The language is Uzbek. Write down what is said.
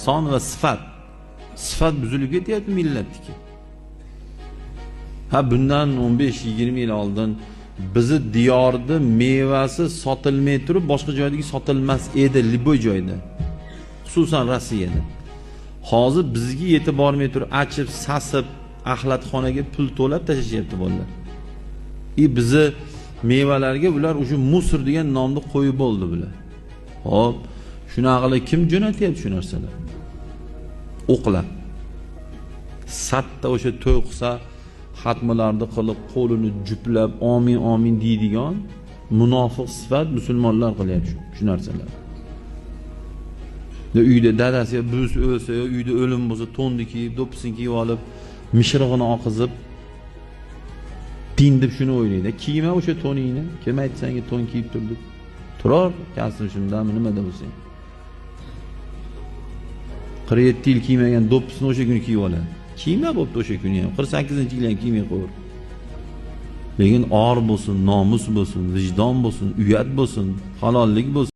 son va sifat. Sifat buzilib ketyapti millatniki. Ha bundan 15-20 yil oldin bizi diyorda mevasi sotilmay turib boshqa joydagi sotilmas edi, liboy joyda. Xususan Rossiyada. Hozir bizga yetib bormay turib, achib, sasib, axlatxonaga pul to'lab tashishyapti bolalar. Bizi mevalarga ular o'sha musor degan nomni qo'yib bo'ldi bular. Hop, shunaqalar kim jo'natyapti shu narsalar? O'qlab. Satta o'sha to'y qilsa, xatmalarni qilib, qo'lini juplab, amin amin deydigan munofiq sifat musulmonlar qilyapti shu narsalar. Uyda dadasi buvisi o'lsa, uyda o'lim bo'lsa, to'nni kiyib, do'ppisini kiyib olib, mishrig'ini oqizib din deb shuni o'ylaydi. Kiyma o'sha to'ningni. Kim aytdi senga to'n kiyib tur deb? Turar, kasr shundami, nimada bo'lsang. 47 yil kiymagan do'ppisini o'sha kuni kiyib oladi. Kiyma bo'pti o'sha kuni ham. 48-yil ham kiymay qo'yar. Lekin or bo'lsin, nomus bo'lsin, vijdon bo'lsin, uyat bo'lsin, halollik bo'lsin.